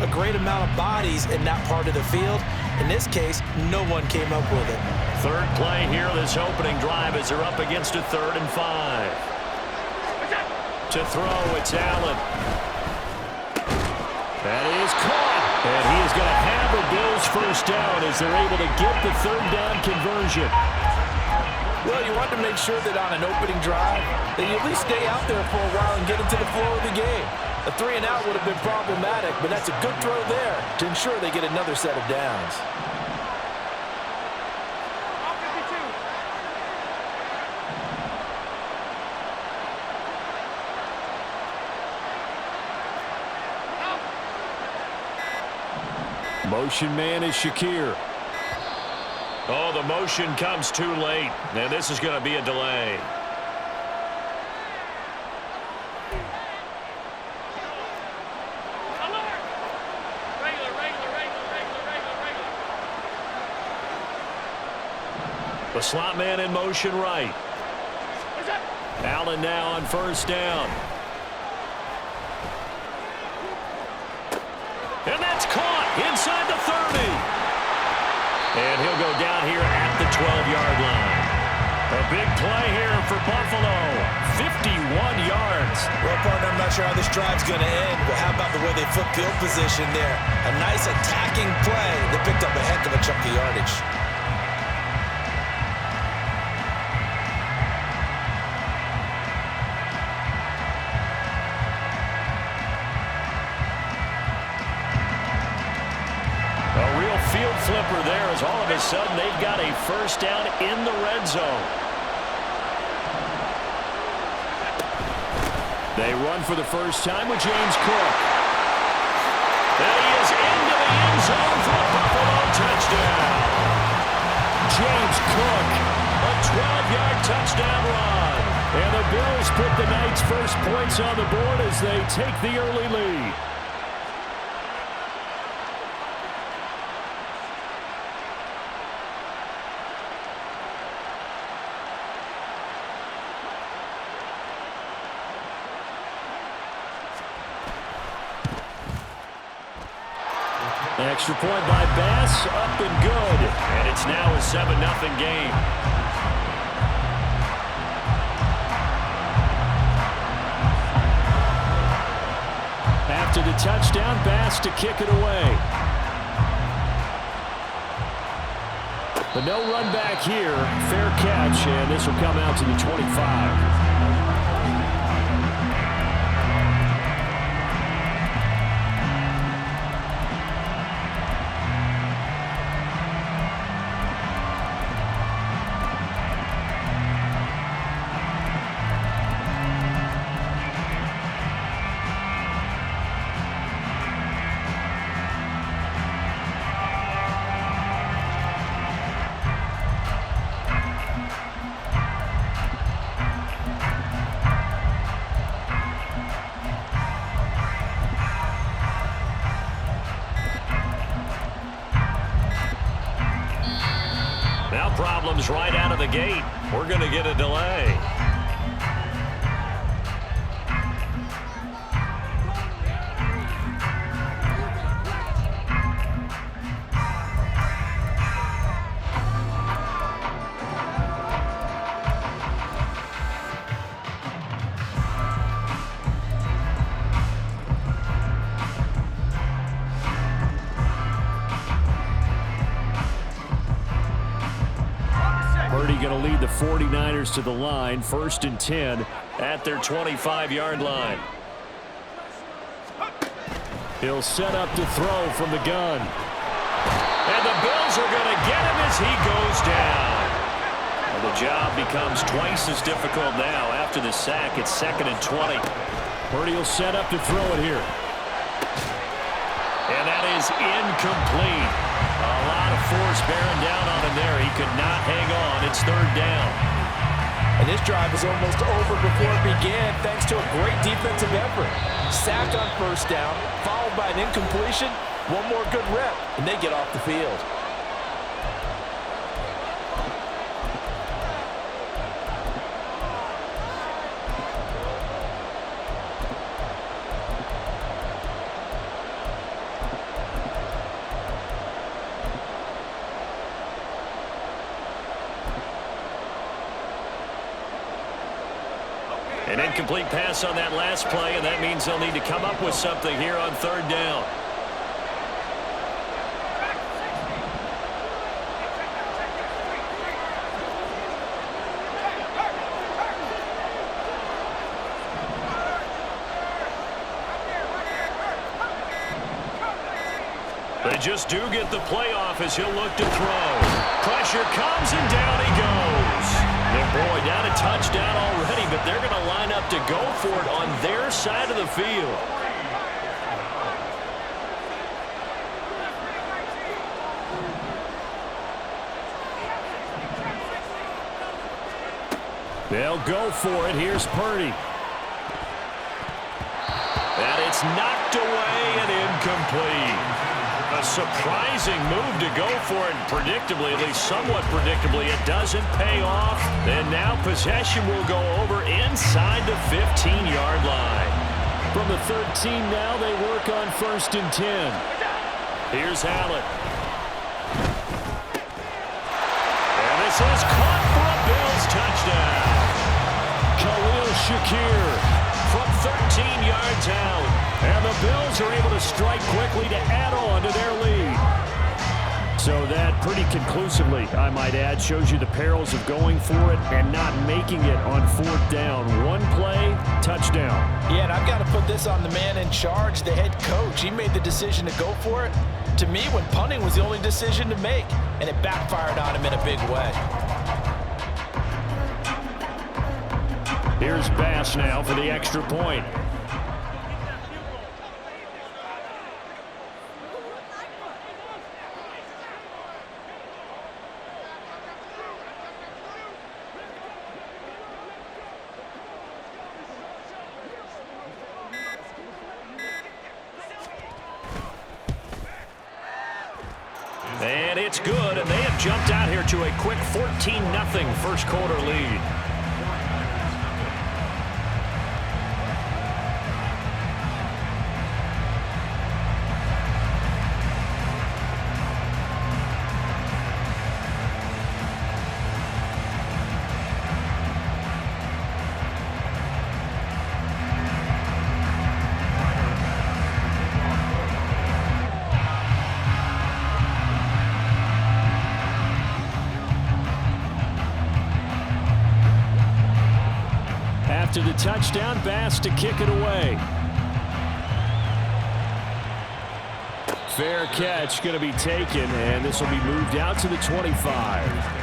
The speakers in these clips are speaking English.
a great amount of bodies in that part of the field. In this case, no one came up with it. Third play here, this opening drive, as they're up against a 3rd and 5. To throw, it's Allen. That is caught. And he is going to have the Bills first down as they're able to get the 3rd down conversion. Well, you want to make sure that on an opening drive, that you at least stay out there for a while and get into the flow of the game. A 3 and out would have been problematic, but that's a good throw there to ensure they get another set of downs. Motion man is Shakir. Oh, the motion comes too late. And this is going to be a delay. The slot man in motion right. Allen now on first down. And that's caught inside the 30. And he'll go down here at the 12-yard line. A big play here for Buffalo. 51 yards. Well, partner, I'm not sure how this drive's going to end, but how about the way they flip field position there? A nice attacking play that picked up a heck of a chunk of yardage. Field flipper there as all of a sudden they've got a first down in the red zone. They run for the first time with James Cook. And he is into the end zone for a Buffalo touchdown. James Cook, a 12-yard touchdown run. And the Bills put the night's first points on the board as they take the early lead. Extra point by Bass, up and good. And it's now a 7-0 game. After the touchdown, Bass to kick it away. But no run back here. Fair catch, and this will come out to the 25. Problems right out of the gate. We're going to get a delay. Going to lead the 49ers to the line, 1st and 10 at their 25-yard line. He'll set up to throw from the gun. And the Bills are going to get him as he goes down. Well, the job becomes twice as difficult now after the sack. It's 2nd and 20. Purdy will set up to throw it here. And that is incomplete. A lot of force bearing down on him there. He could not hang on. It's 3rd down. And this drive is almost over before it began thanks to a great defensive effort. Sacked on first down, followed by an incompletion. One more good rep, and they get off the field. An incomplete pass on that last play, and that means they'll need to come up with something here on third down. They just do get the playoff as he'll look to throw. Pressure comes and down he goes. And boy, down a touchdown already, but they're going to line up to go for it on their side of the field. They'll go for it. Here's Purdy. And it's knocked away and incomplete. A surprising move to go for it, and predictably, at least somewhat predictably, it doesn't pay off. And now possession will go over inside the 15-yard line. From the 13 now, they work on 1st and 10. Here's Allen. And this is caught for a Bills touchdown. Khalil Shakir from 13 yards out. And the Bills are able to strike quickly to add on to their lead. So that pretty conclusively, I might add, shows you the perils of going for it and not making it on 4th down. One play, touchdown. Yeah, and I've got to put this on the man in charge, the head coach. He made the decision to go for it. To me, when punting was the only decision to make, and it backfired on him in a big way. Here's Bass now for the extra point. And it's good, and they have jumped out here to a quick 14-0 first quarter lead. After the touchdown, Bass to kick it away. Fair catch going to be taken, and this will be moved out to the 25.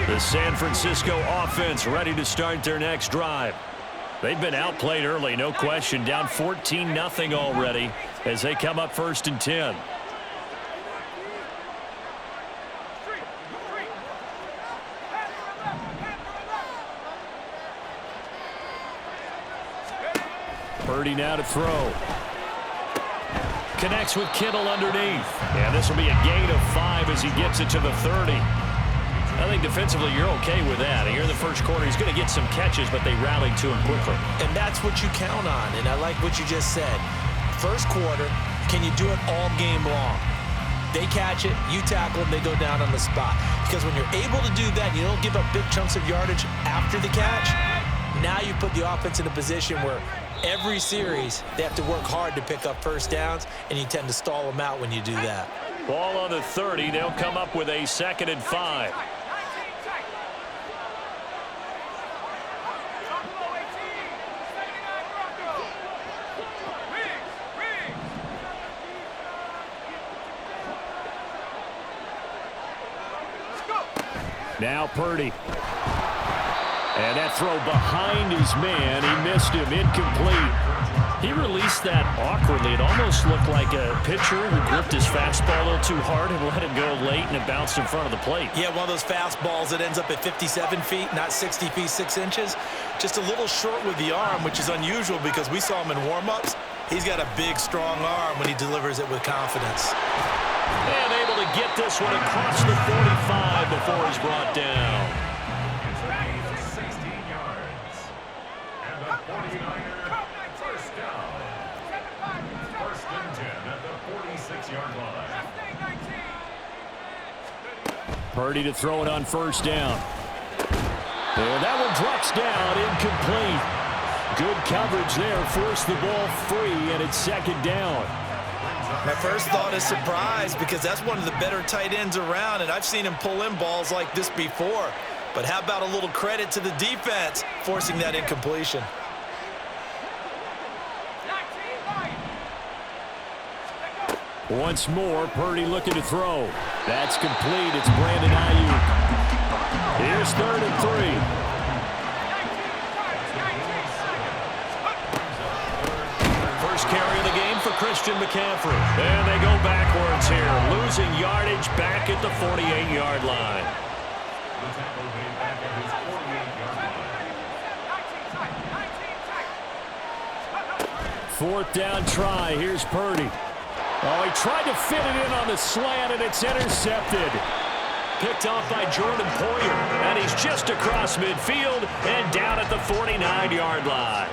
The San Francisco offense ready to start their next drive. They've been outplayed early, no question, down 14-0 already as they come up 1st and 10. Purdy now to throw. Connects with Kittle underneath. And this will be a gain of 5 as he gets it to the 30. I think defensively you're okay with that. Here in the first quarter, he's going to get some catches, but they rallied to him quickly. And that's what you count on, and I like what you just said. First quarter, can you do it all game long? They catch it, you tackle them, they go down on the spot. Because when you're able to do that, you don't give up big chunks of yardage after the catch. Now you put the offense in a position where every series they have to work hard to pick up first downs, and you tend to stall them out when you do that. Ball on the 30. They'll come up with a 2nd and 5. Now Purdy. And that throw behind his man. He missed him. Incomplete. He released that awkwardly. It almost looked like a pitcher who gripped his fastball a little too hard and let it go late, and it bounced in front of the plate. Yeah, one of those fastballs that ends up at 57 feet, not 60 feet, 6 inches. Just a little short with the arm, which is unusual because we saw him in warm-ups. He's got a big, strong arm when he delivers it with confidence. And able to get this one across the 45 before he's brought down. Purdy to throw it on first down. And that one drops down, incomplete. Good coverage there, forced the ball free, and it's second down. My first thought is surprise because that's one of the better tight ends around, and I've seen him pull in balls like this before. But how about a little credit to the defense forcing that incompletion? Once more, Purdy looking to throw. That's complete. It's Brandon Ayuk. Here's 3rd and 3. First carry of the game for Christian McCaffrey. And they go backwards here, losing yardage back at the 48-yard line. 4th down try. Here's Purdy. Oh, he tried to fit it in on the slant, and it's intercepted. Picked off by Jordan Poyer, and he's just across midfield and down at the 49-yard line.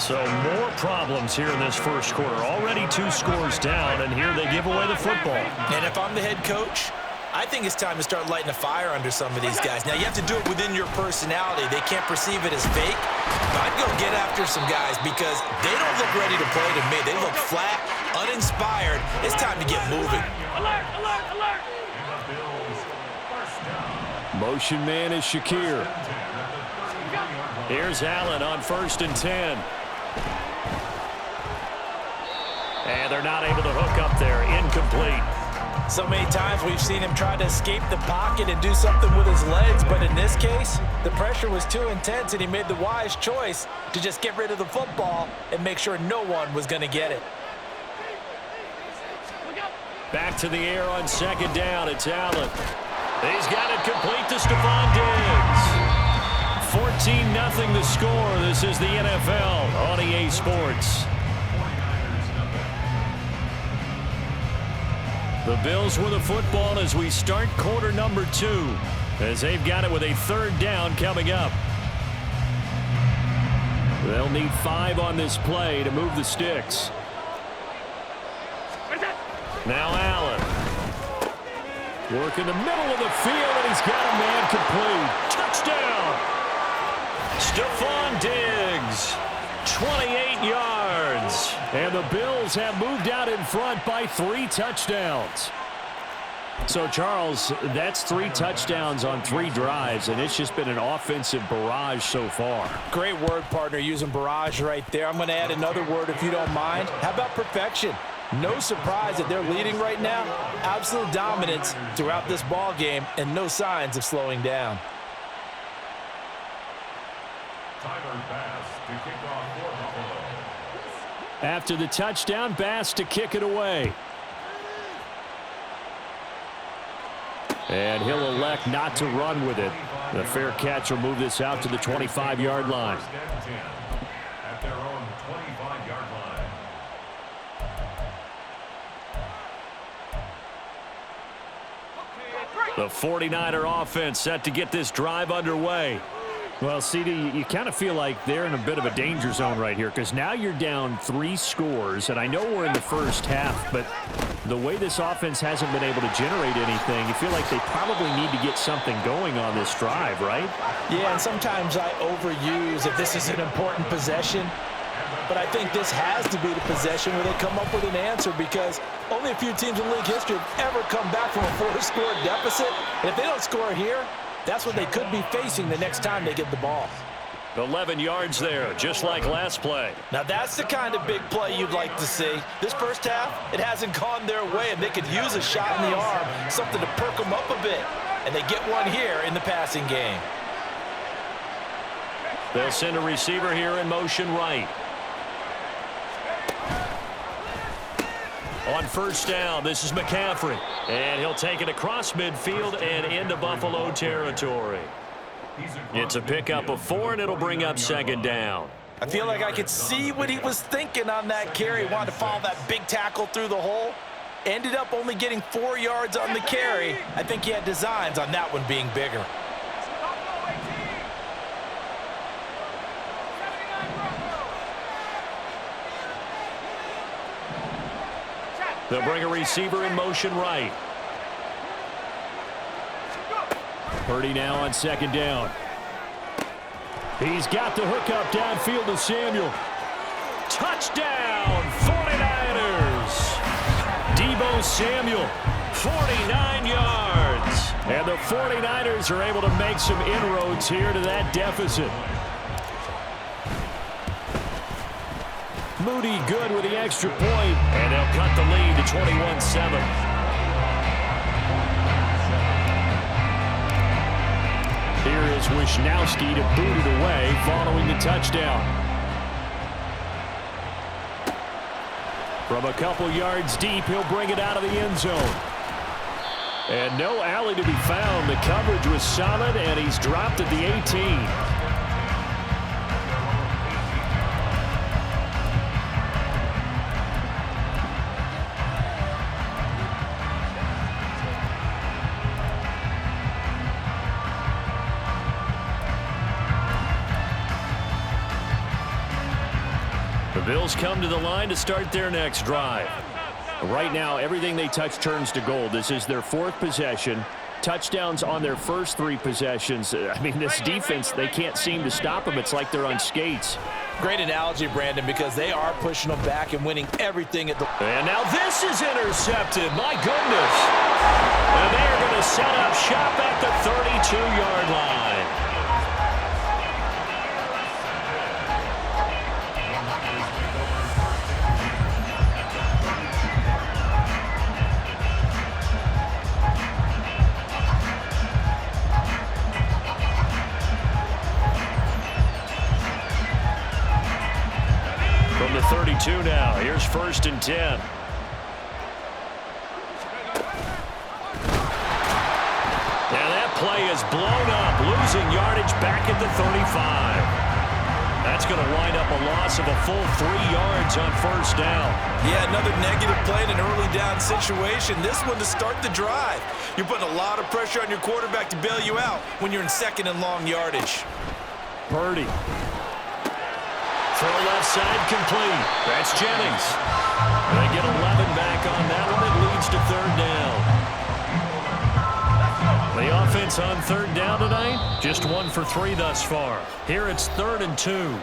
So more problems here in this first quarter. Already 2 scores down, and here they give away the football. And if I'm the head coach, I think it's time to start lighting a fire under some of these guys. Now, you have to do it within your personality. They can't perceive it as fake. But I'd go get after some guys because they don't look ready to play to me. They look flat, uninspired. It's time to get moving. Alert, alert, alert. Motion man is Shakir. Here's Allen on 1st and 10. And they're not able to hook up there. Incomplete. So many times we've seen him try to escape the pocket and do something with his legs, but in this case, the pressure was too intense and he made the wise choice to just get rid of the football and make sure no one was going to get it. Back to the air on 2nd down. It's Allen. He's got it complete to Stephon Diggs. 14-0 the score. This is the NFL on EA Sports. The Bills with the football as we start quarter number 2, as they've got it with a 3rd down coming up. They'll need 5 on this play to move the sticks. Now Allen. Work in the middle of the field, and he's got a man complete. Touchdown! Stephon Diggs. 28 yards. And the Bills have moved out in front by 3 touchdowns. So, Charles, that's 3 touchdowns on 3 drives, and it's just been an offensive barrage so far. Great word, partner, using barrage right there. I'm going to add another word if you don't mind. How about perfection? No surprise that they're leading right now. Absolute dominance throughout this ball game and no signs of slowing down. After the touchdown, Bass to kick it away. And he'll elect not to run with it. The fair catch will move this out to the 25-yard line. At their own 25-yard line. The 49er offense set to get this drive underway. Well, CD, you kind of feel like they're in a bit of a danger zone right here because now you're down 3 scores, and I know we're in the first half, but the way this offense hasn't been able to generate anything, you feel like they probably need to get something going on this drive, right? Yeah, and sometimes I overuse if this is an important possession, but I think this has to be the possession where they come up with an answer because only a few teams in league history have ever come back from a 4-score deficit, and if they don't score here, that's what they could be facing the next time they get the ball. 11 yards there, just like last play. Now that's the kind of big play you'd like to see. This first half, it hasn't gone their way, and they could use a shot in the arm, something to perk them up a bit. And they get one here in the passing game. They'll send a receiver here in motion right. On 1st down, this is McCaffrey. And he'll take it across midfield and into Buffalo territory. It's a pickup of 4, and it'll bring up 2nd down. I feel like I could see what he was thinking on that carry. He wanted to follow that big tackle through the hole. Ended up only getting 4 yards on the carry. I think he had designs on that one being bigger. They'll bring a receiver in motion right. Purdy now on second down. He's got the hook up downfield to Samuel. Touchdown, 49ers. Deebo Samuel, 49 yards. And the 49ers are able to make some inroads here to that deficit. Moody good with the extra point. And they'll cut the lead to 21-7. Here is Wisnowski to boot it away following the touchdown. From a couple yards deep, he'll bring it out of the end zone. And no alley to be found. The coverage was solid, and he's dropped at the 18. The Bills come to the line to start their next drive. Right now, everything they touch turns to gold. This is their fourth possession. Touchdowns on their first three possessions. I mean, this defense, they can't seem to stop them. It's like they're on skates. Great analogy, Brandon, because they are pushing them back and winning everything at the... And now this is intercepted. My goodness. And they're going to set up shop at the 32-yard line. From the 32 now, here's 1st and 10. Now that play is blown up, losing yardage back at the 35. That's going to wind up a loss of a full 3 yards on 1st down. Yeah, another negative play in an early down situation. This one to start the drive. You're putting a lot of pressure on your quarterback to bail you out when you're in 2nd and long yardage. Purdy. Throw left side complete. That's Jennings. They get 11 back on that one. It leads to 3rd down. The offense on 3rd down tonight, just 1 for 3 thus far. Here it's 3rd and 2.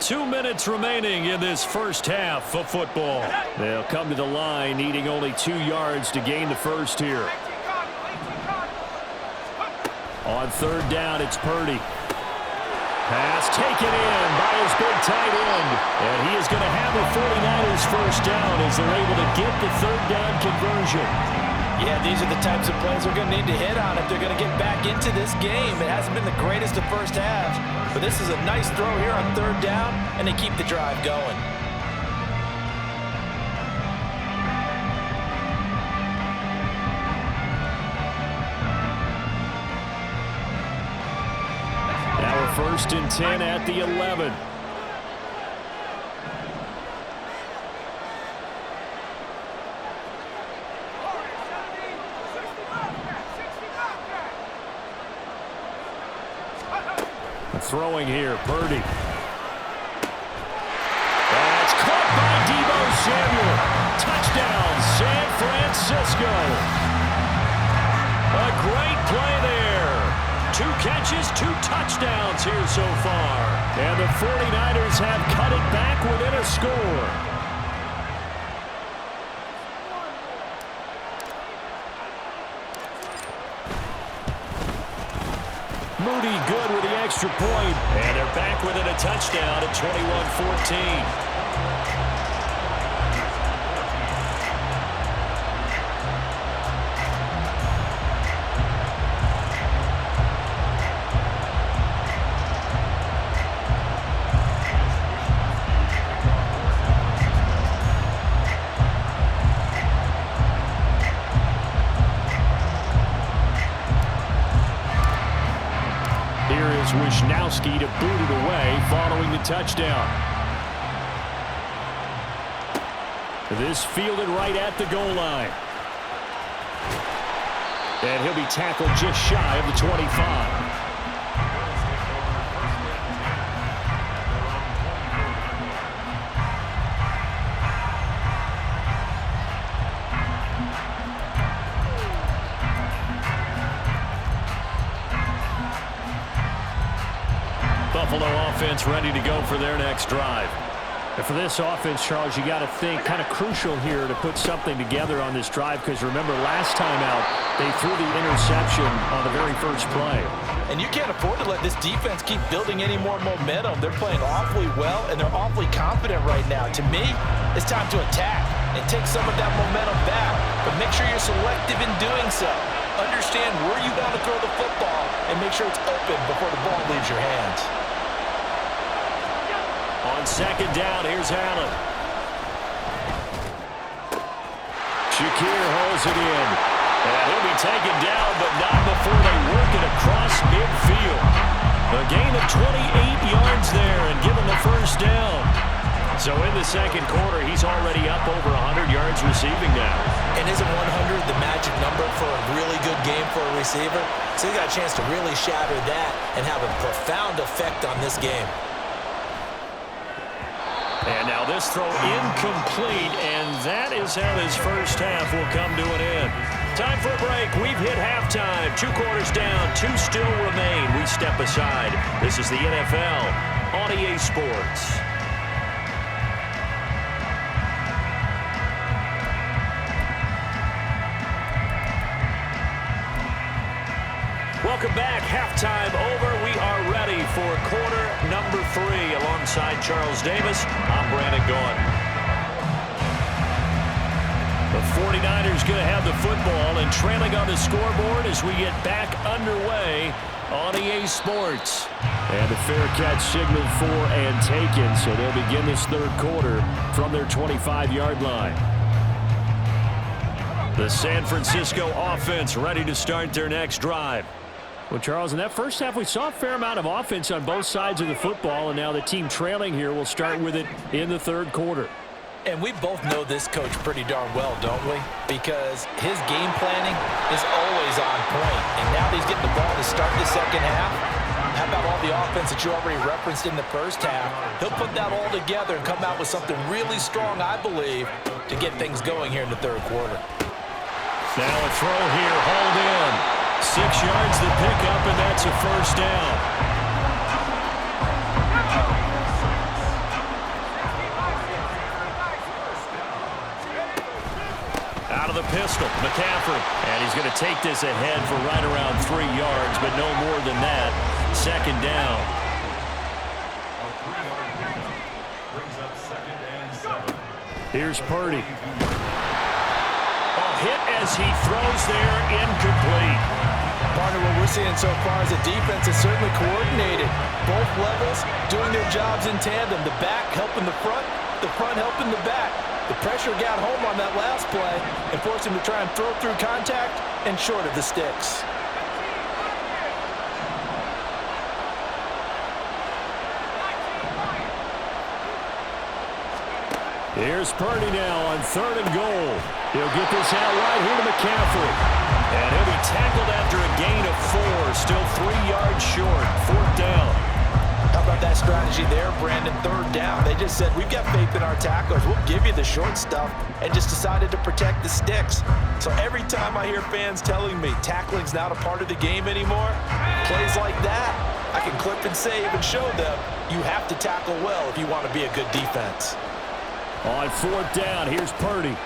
2 minutes remaining in this first half of football. They'll come to the line needing only 2 yards to gain the first here. On 3rd down, it's Purdy. Pass taken in by his big tight end. And he is going to have the 49ers first down as they're able to get the 3rd down conversion. Yeah, these are the types of plays they're going to need to hit on if they're going to get back into this game. It hasn't been the greatest of first halves, but this is a nice throw here on 3rd down, and they keep the drive going. Now we're 1st and 10 at the 11. Throwing here, Purdy. That's caught by Deebo Samuel. Touchdown, San Francisco. A great play there. 2 catches, 2 touchdowns here so far. And the 49ers have cut it back within a score. Moody good with the extra point. And they're back within a touchdown at 21-14. Wisnowski to boot it away following the touchdown. This fielded right at the goal line. And he'll be tackled just shy of the 25. offense ready to go for their next drive. And for this offense, Charles, you got to think kind of crucial here to put something together on this drive, because remember last time out they threw the interception on the very first play. And you can't afford to let this defense keep building any more momentum. They're playing awfully well, and they're awfully confident right now. To me, it's time to attack and take some of that momentum back, but make sure you're selective in doing so. Understand where you want to throw the football and make sure it's open before the ball leaves your hands. On second down, here's Allen. Shakir holds it in. And he'll be taken down, but not before they work it across midfield. A gain of 28 yards there and given the first down. So in the second quarter, he's already up over 100 yards receiving now. And isn't 100 the magic number for a really good game for a receiver? So he got a chance to really shatter that and have a profound effect on this game. And now this throw incomplete, and that is how this first half will come to an end. Time for a break. We've hit halftime. 2 quarters down, 2 still remain. We step aside. This is the NFL on EA Sports. Welcome back. Halftime over. We are ready for quarter number 3. Alongside Charles Davis, I'm Brandon Gaudin. The 49ers going to have the football and trailing on the scoreboard as we get back underway on EA Sports. And a fair catch signaled for and taken, so they'll begin this third quarter from their 25-yard line. The San Francisco offense ready to start their next drive. Well, Charles, in that first half, we saw a fair amount of offense on both sides of the football, and now the team trailing here will start with it in the third quarter. And we both know this coach pretty darn well, don't we? Because his game planning is always on point. And now that he's getting the ball to start the second half, how about all the offense that you already referenced in the first half? He'll put that all together and come out with something really strong, I believe, to get things going here in the third quarter. Now a throw here, hauled in. 6 yards to pick up, and that's a first down. Out of the pistol, McCaffrey. And he's going to take this ahead for right around 3 yards, but no more than that. Second down. Brings up 2nd and 7. Here's Purdy. A hit as he throws there, incomplete. Partner, what we're seeing so far is the defense is certainly coordinated. Both levels doing their jobs in tandem. The back helping the front helping the back. The pressure got home on that last play and forced him to try and throw through contact and short of the sticks. Here's Purdy now on 3rd and goal. He'll get this out right here to McCaffrey. And he'll be tackled after a gain of 4. Still 3 yards short. 4th down. How about that strategy there, Brandon? 3rd down. They just said, we've got faith in our tacklers. We'll give you the short stuff, and just decided to protect the sticks. So every time I hear fans telling me tackling's not a part of the game anymore, plays like that, I can clip and save and show them you have to tackle well if you want to be a good defense. On 4th down, here's Purdy.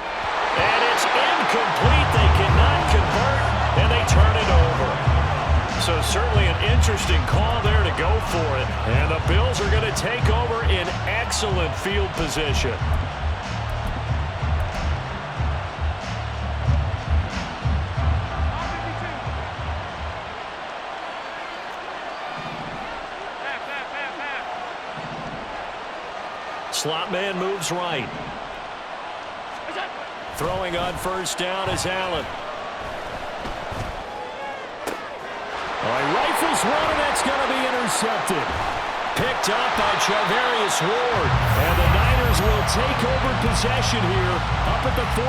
And it's incomplete. They cannot convert, and they turn it over. So certainly an interesting call there to go for it. And the Bills are going to take over in excellent field position. Slot man moves right. Throwing on 1st down is Allen. Rifles one, and that's going to be intercepted. Picked up by Charvarius Ward. And the Niners will take over possession here up at the 44.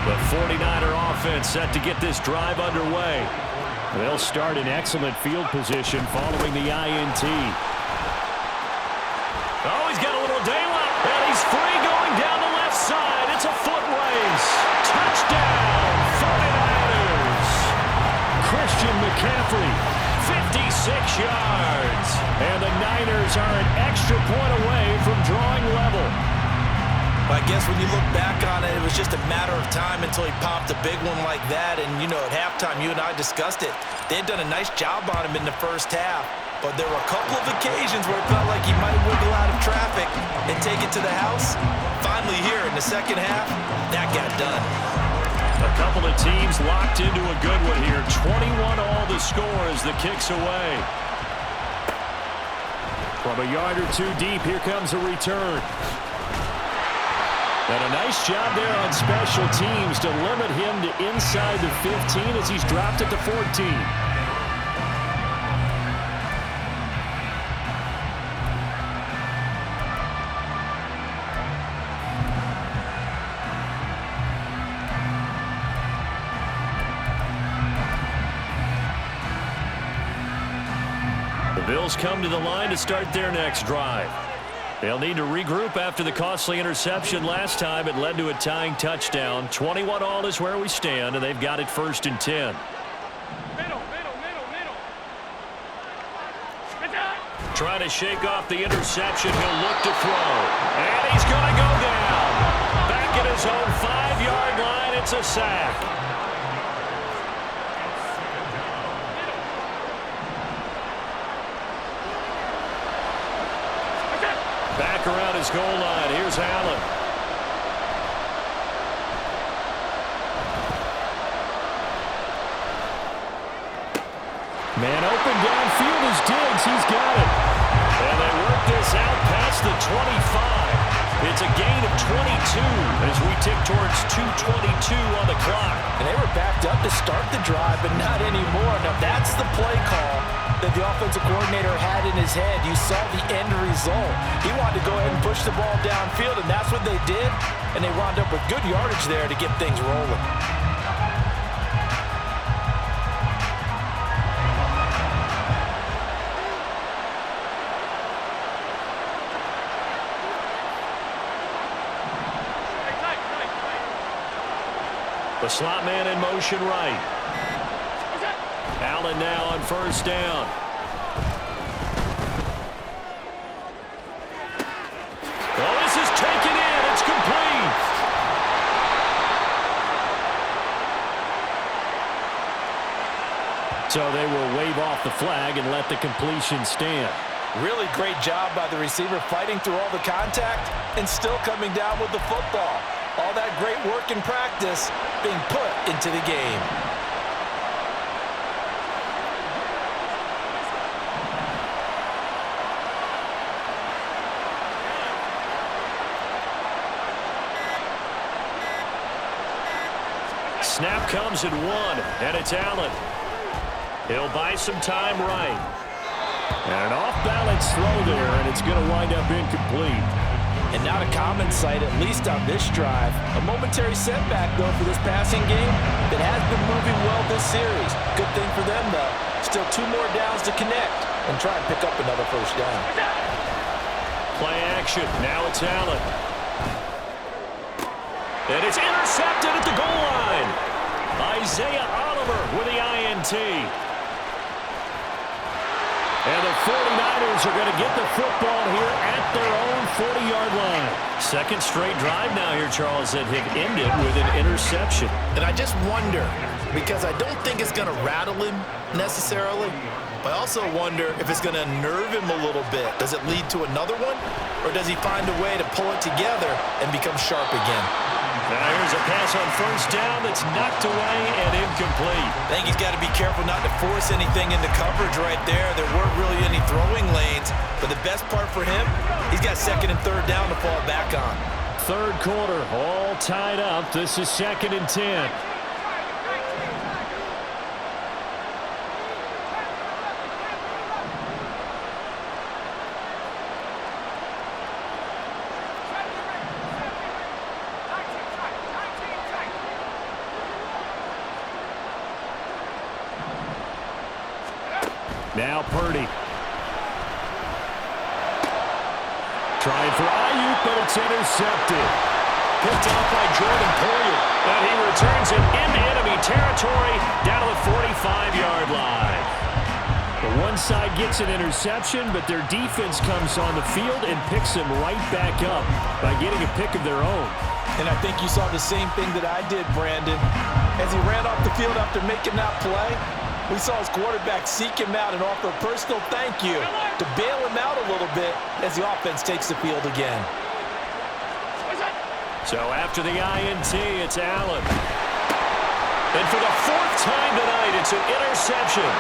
The 49er offense set to get this drive underway. They'll start in excellent field position following the INT. Oh, he's got a little daylight, and he's free going down the left side. It's a foot race. Touchdown, 49ers. Christian McCaffrey, 56 yards. And the Niners are an extra point away from drawing level. I guess when you look back on it, it was just a matter of time until he popped a big one like that. And, you know, at halftime, you and I discussed it. They had done a nice job on him in the first half. But there were a couple of occasions where it felt like he might wiggle out of traffic and take it to the house. Finally here in the second half, that got done. A couple of teams locked into a good one here. 21 all the score as the kick's away. From a yard or two deep, here comes a return. And a nice job there on special teams to limit him to inside the 15 as he's dropped it to 14. The Bills come to the line to start their next drive. They'll need to regroup after the costly interception last time. It led to a tying touchdown. 21 all is where we stand, and they've got it 1st and 10. Trying to shake off the interception. He'll look to throw. And he's going to go down. Back at his own 5-yard line. It's a sack. Back around his goal line. Here's Allen. Man open downfield is Diggs. He's got it. And they work this out past the 25. It's a gain of 22 as we tick towards 2:22 on the clock. And they were backed up to start the drive, but not anymore. Now that's the play call that the offensive coordinator had in his head. You saw the end result. He wanted to go ahead and push the ball downfield, and that's what they did. And they wound up with good yardage there to get things rolling. The slot man in motion right. Allen now on 1st down. Oh, this is taken in. It's complete. So they will wave off the flag and let the completion stand. Really great job by the receiver fighting through all the contact and still coming down with the football. All that great work in practice being put into the game. Snap comes at 1, and it's Allen. He'll buy some time right. And an off-balance throw there, and it's going to wind up incomplete. And not a common sight, at least on this drive. A momentary setback, though, for this passing game that has been moving well this series. Good thing for them, though. Still 2 more downs to connect and try and pick up another 1st down. Play action. Now it's Allen. And it's intercepted at the goal line. Isaiah Oliver with the INT. And the 49ers are going to get the football here at their own 40-yard line. Second straight drive now here, Charles, that have ended with an interception. And I just wonder, because I don't think it's going to rattle him necessarily, but I also wonder if it's going to nerve him a little bit. Does it lead to another one, or does he find a way to pull it together and become sharp again? Now here's a pass on 1st down that's knocked away and incomplete. I think he's got to be careful not to force anything into coverage right there. There weren't really any throwing lanes, but the best part for him, he's got 2nd and 3rd down to fall back on. 3rd quarter, all tied up. This is 2nd and 10. Now Purdy. Trying for Ayuk, but it's intercepted. Picked off by Jordan Poyer. And he returns it into enemy territory down to the 45-yard line. The one side gets an interception, but their defense comes on the field and picks them right back up by getting a pick of their own. And I think you saw the same thing that I did, Brandon. As he ran off the field after making that play, we saw his quarterback seek him out and offer a personal thank you to bail him out a little bit as the offense takes the field again. So after the INT, it's Allen. And for the fourth time tonight, it's an interception.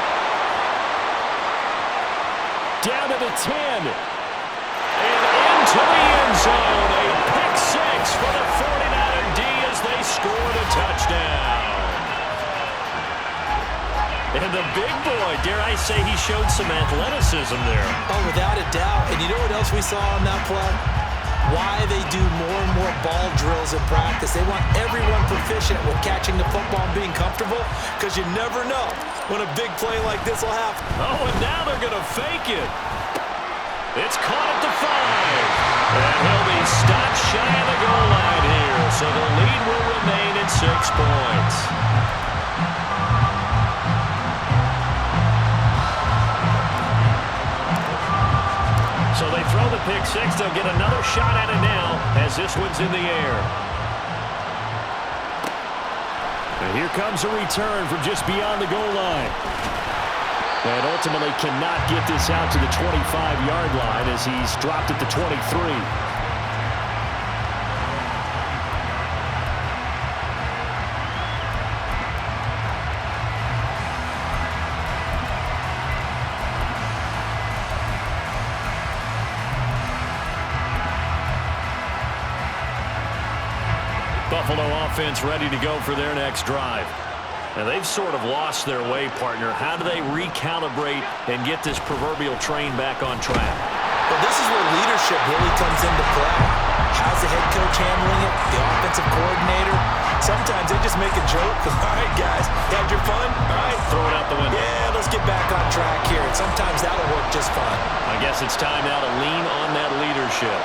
Down to the 10. And into the end zone. A pick six for the 49er D as they score the touchdown. And the big boy, dare I say, he showed some athleticism there. Oh, without a doubt. And you know what else we saw on that play? Why they do more and more ball drills in practice. They want everyone proficient with catching the football and being comfortable, because you never know when a big play like this will happen. Oh, and now they're going to fake it. It's caught at the 5. And he'll be stopped shy of the goal line here. So the lead will remain at 6 points. So they throw the pick six. They'll get another shot at it now as this one's in the air. And here comes a return from just beyond the goal line. And ultimately cannot get this out to the 25-yard line as he's dropped at the 23. Buffalo offense ready to go for their next drive. Now they've sort of lost their way, partner. How do they recalibrate and get this proverbial train back on track? Well, this is where leadership really comes into play. How's the head coach handling it? The offensive coordinator? Sometimes they just make a joke. All right, guys, you had your fun? All right. Throw it out the window. Yeah, let's get back on track here. And sometimes that'll work just fine. I guess it's time now to lean on that leadership.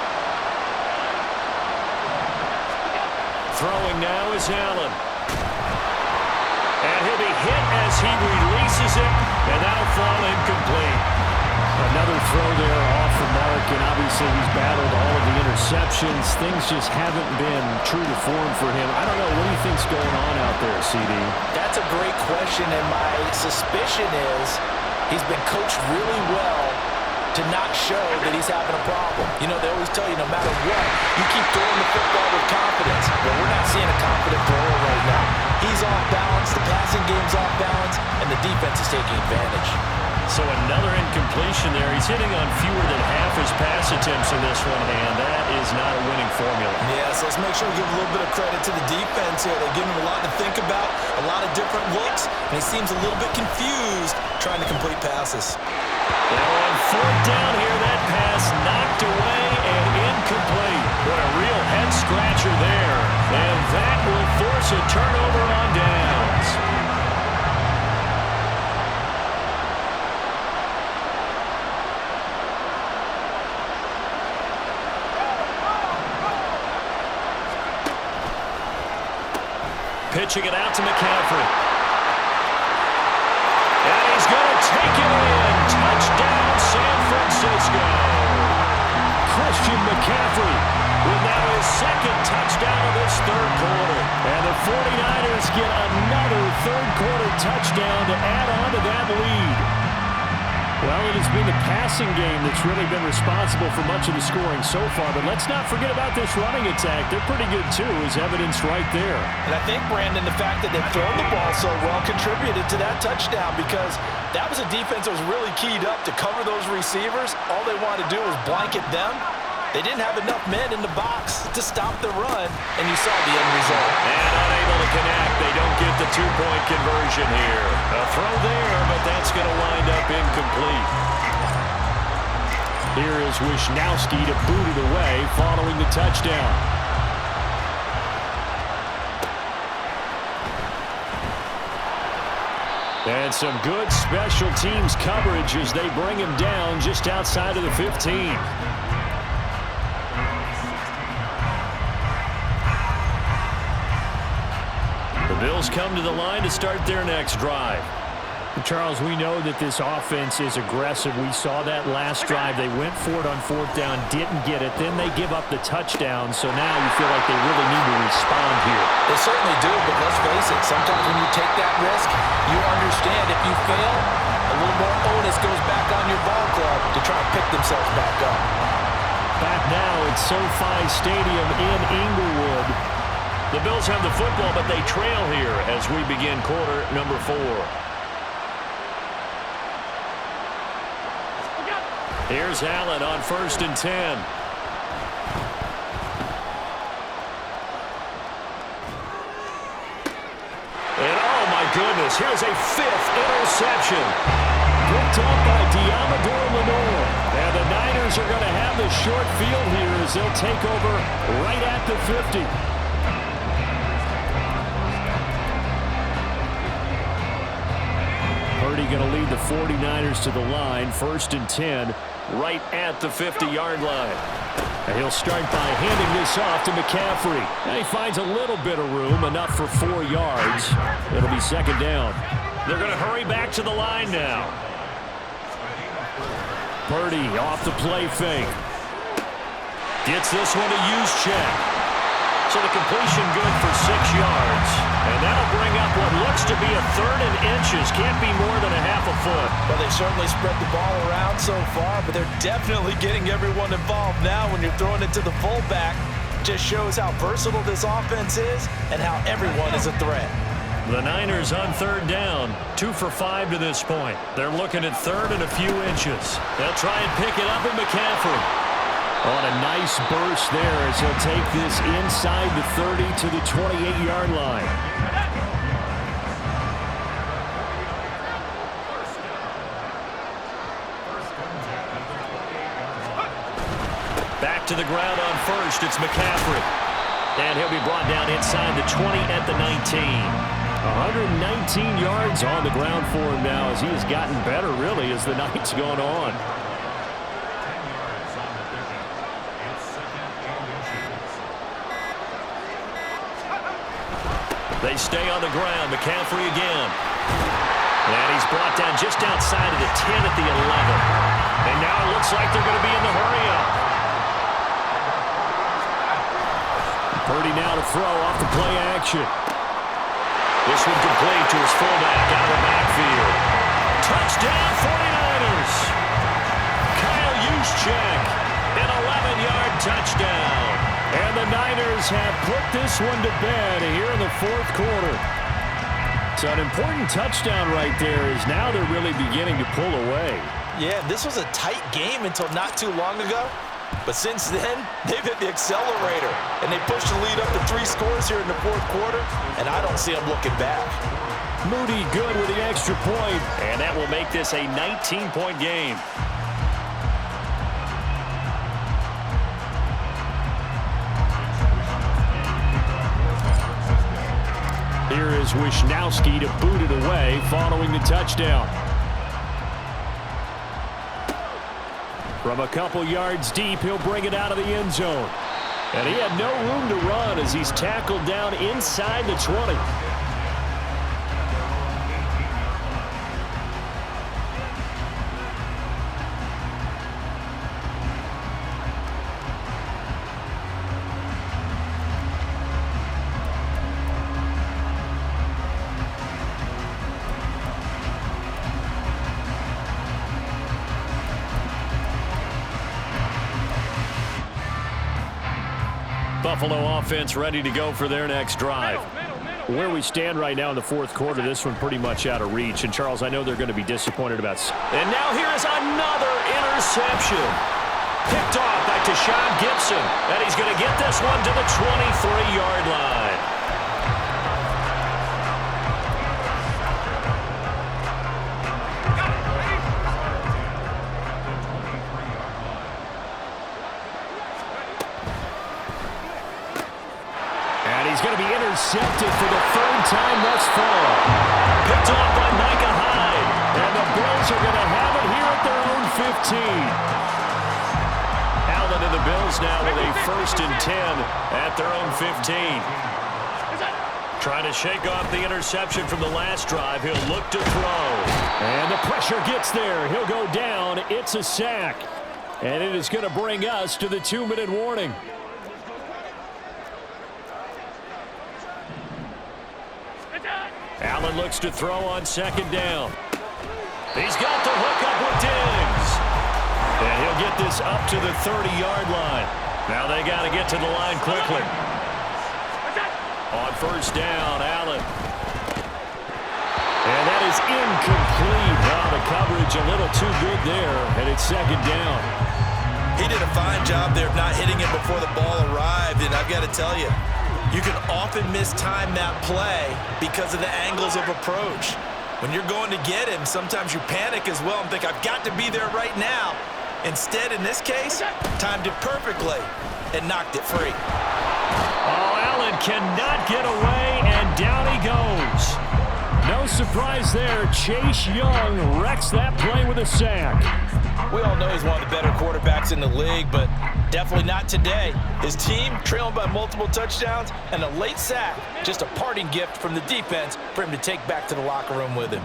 Throwing now is Allen. And he'll be hit as he releases it, and that'll fall incomplete. Another throw there off the mark, and obviously he's battled all of the interceptions. Things just haven't been true to form for him. I don't know, what do you think's going on out there, CD? That's a great question, and my suspicion is he's been coached really well to not show that he's having a problem. You know, they always tell you no matter what, you keep throwing the football with confidence. But we're not seeing a confident thrower right now. He's off balance, the passing game's off balance, and the defense is taking advantage. So another incompletion there. He's hitting on fewer than half his pass attempts in this one, and that is not a winning formula. Yeah, so let's make sure we give a little bit of credit to the defense here. They're giving him a lot to think about, a lot of different looks, and he seems a little bit confused trying to complete passes. Now on fourth down here, that pass knocked away and incomplete. What a real head-scratcher there. And that will force a turnover on downs. Pitching it out to McCaffrey. And he's going to take it in. Touchdown, San Francisco. Christian McCaffrey with now his second touchdown of this third quarter. And the 49ers get another third quarter touchdown to add on to that lead. Well, it has been the passing game that's really been responsible for much of the scoring so far. But let's not forget about this running attack. They're pretty good, too, as evidenced right there. And I think, Brandon, the fact that they've thrown the ball so well contributed to that touchdown, because that was a defense that was really keyed up to cover those receivers. All they wanted to do was blanket them. They didn't have enough men in the box to stop the run, and you saw the end result. And unable to connect. They don't get the two-point conversion here. A throw there, but that's going to wind up incomplete. Here is Wisnowski to boot it away following the touchdown. And some good special teams coverage as they bring him down just outside of the 15. The Bills come to the line to start their next drive. Charles, we know that this offense is aggressive. We saw that last drive. They went for it on fourth down, didn't get it. Then they give up the touchdown. So now you feel like they really need to respond here. They certainly do, but let's face it, sometimes when you take that risk, you understand if you fail, a little more onus goes back on your ball club to try and pick themselves back up. Back now at SoFi Stadium in Inglewood. The Bills have the football, but they trail here as we begin quarter number 4. Here's Allen on 1st and 10. And oh my goodness, here's a 5th interception. Picked up by Diamador Lenore. And the Niners are going to have the short field here as they'll take over right at the 50. Purdy going to lead the 49ers to the line. 1st and 10. Right at the 50-yard line. And he'll start by handing this off to McCaffrey. And he finds a little bit of room, enough for 4 yards. It'll be 2nd down. They're going to hurry back to the line now. Purdy off the play fake. Gets this one to use check. So the completion good for 6 yards. And that'll bring up what looks to be a 3rd and inches. Can't be more than a half a foot. Well, they certainly spread the ball around so far, but they're definitely getting everyone involved now when you're throwing it to the fullback. Just shows how versatile this offense is and how everyone is a threat. The Niners on 3rd down. 2 for 5 to this point. They're looking at 3rd and a few inches. They'll try and pick it up with McCaffrey. On a nice burst there as he'll take this inside the 30 to the 28-yard line. Back to the ground on 1st. It's McCaffrey. And he'll be brought down inside the 20 at the 19. 119 yards on the ground for him now as he has gotten better, really, as the night's gone on. They stay on the ground. McCaffrey again. And he's brought down just outside of the 10 at the 11. And now it looks like they're going to be in the hurry-up. Purdy now to throw off the play action. This one complete to his fullback out of the backfield. Touchdown 49ers. Kyle Juszczyk, an 11-yard touchdown. And the Niners have put this one to bed here in the 4th quarter. So an important touchdown right there is now they're really beginning to pull away. Yeah, this was a tight game until not too long ago. But since then, they've hit the accelerator. And they pushed the lead up to 3 scores here in the 4th quarter. And I don't see them looking back. Moody good with the extra point. And that will make this a 19-point game. Here is Wisnowski to boot it away following the touchdown. From a couple yards deep, he'll bring it out of the end zone. And he had no room to run as he's tackled down inside the 20. Buffalo offense ready to go for their next drive. Where we stand right now in the 4th quarter, this one pretty much out of reach. And, Charles, I know they're going to be disappointed about. And now here is another interception. Picked off by Tashawn Gibson. And he's going to get this one to the 23-yard line. He's going to be intercepted for the 3rd time thus far. Picked off by Micah Hyde. And the Bills are going to have it here at their own 15. Allen and the Bills now with a 1st and 10 at their own 15. Trying to shake off the interception from the last drive. He'll look to throw. And the pressure gets there. He'll go down. It's a sack. And it is going to bring us to the 2-minute warning. Allen looks to throw on second down. He's got the hook up with Diggs. And he'll get this up to the 30-yard line. Now they got to get to the line quickly. On first down, Allen. And that is incomplete. Now the coverage a little too good there, and it's second down. He did a fine job there of not hitting it before the ball arrived, and I've got to tell you, you can often mistime that play because of the angles of approach. When you're going to get him, sometimes you panic as well and think, I've got to be there right now. Instead, in this case, timed it perfectly and knocked it free. Oh, Allen cannot get away, and down he goes. No surprise there. Chase Young wrecks that play with a sack. We all know he's one of the better quarterbacks in the league, but definitely not today. His team trailing by multiple touchdowns and a late sack. Just a parting gift from the defense for him to take back to the locker room with him.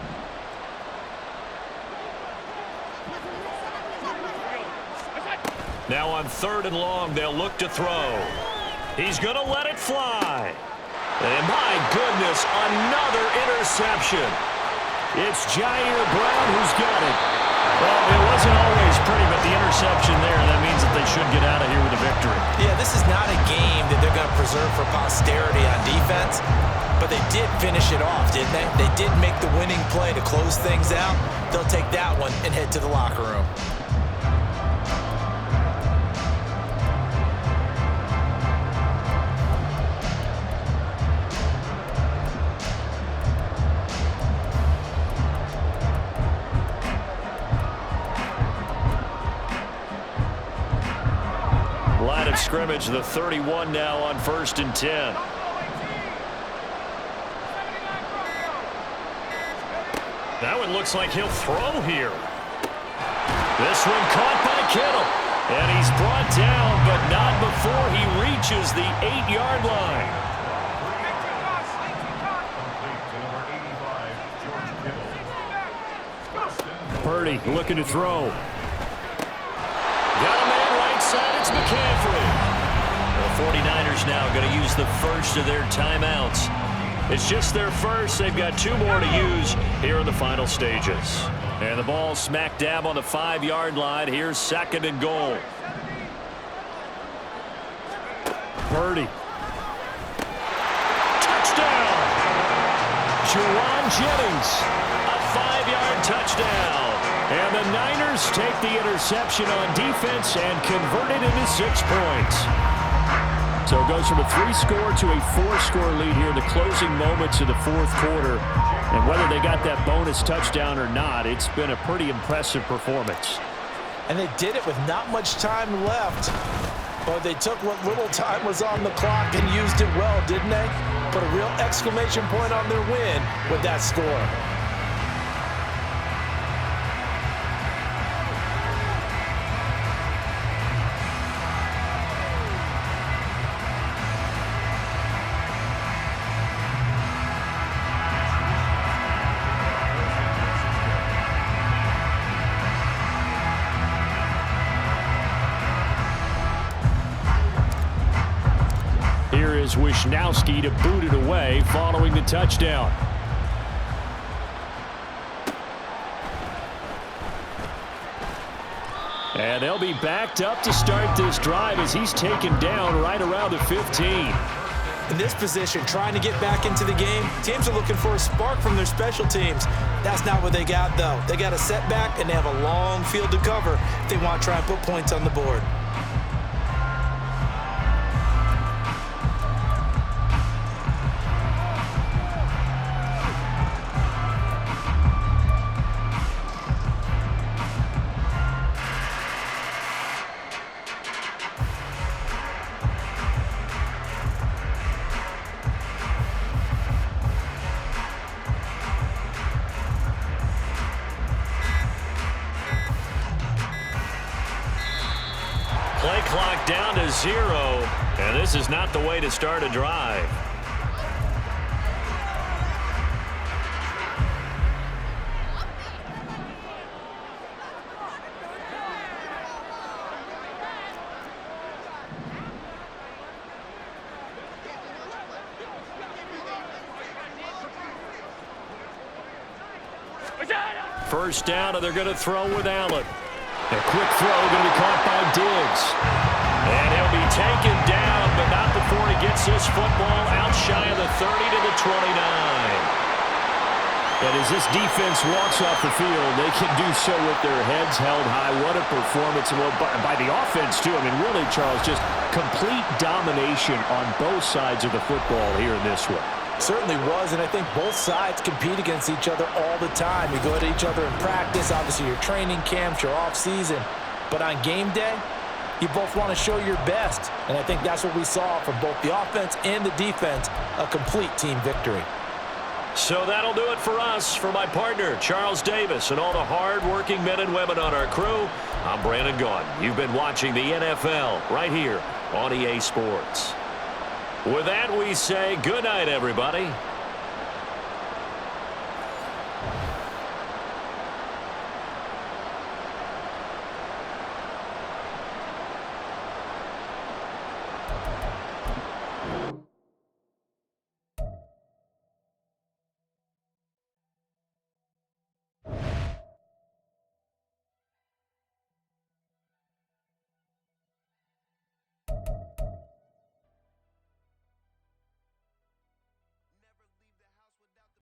Now on 3rd and long, they'll look to throw. He's going to let it fly. And my goodness, another interception. It's Jair Brown who's got it. Well, it wasn't always pretty, but the interception there, that means that they should get out of here with a victory. Yeah, this is not a game that they're going to preserve for posterity on defense, but they did finish it off, didn't they? They did make the winning play to close things out. They'll take that one and head to the locker room. Line of scrimmage, the 31 now on 1st and 10. That one looks like he'll throw here. This one caught by Kittle. And he's brought down, but not before he reaches the 8-yard line. Purdy looking to throw. Got a man right side, it's McCaffrey. The 49ers now going to use the first of their timeouts. It's just their first. They've got 2 more to use here in the final stages. And the ball smack dab on the 5-yard line. Here's 2nd and goal. Purdy. Touchdown! Juwan Jennings. A 5-yard touchdown. And the Niners take the interception on defense and convert it into 6 points. So it goes from a 3-score to a 4-score lead here in the closing moments of the 4th quarter. And whether they got that bonus touchdown or not, it's been a pretty impressive performance. And they did it with not much time left. But they took what little time was on the clock and used it well, didn't they? Put a real exclamation point on their win with that score. Wishnowski to boot it away following the touchdown. And they'll be backed up to start this drive as he's taken down right around the 15. In this position, trying to get back into the game, teams are looking for a spark from their special teams. That's not what they got, though. They got a setback, and they have a long field to cover if they want to try and put points on the board. Play clock down to 0, and this is not the way to start a drive. first down, and they're going to throw with Allen. A quick throw going to be caught by Diggs. And he'll be taken down, but not before he gets this football out shy of the 30 to the 29. And as this defense walks off the field, they can do so with their heads held high. What a performance. Well, by the offense, too. I mean, really, Charles, just complete domination on both sides of the football here in this one. Certainly was, and I think both sides compete against each other all the time. You go at each other in practice, obviously your training camps, your off-season. But on game day, you both want to show your best. And I think that's what we saw from both the offense and the defense, a complete team victory. So that'll do it for us. For my partner, Charles Davis, and all the hard-working men and women on our crew, I'm Brandon Gaudin. You've been watching the NFL right here on EA Sports. With that, we say good night, everybody.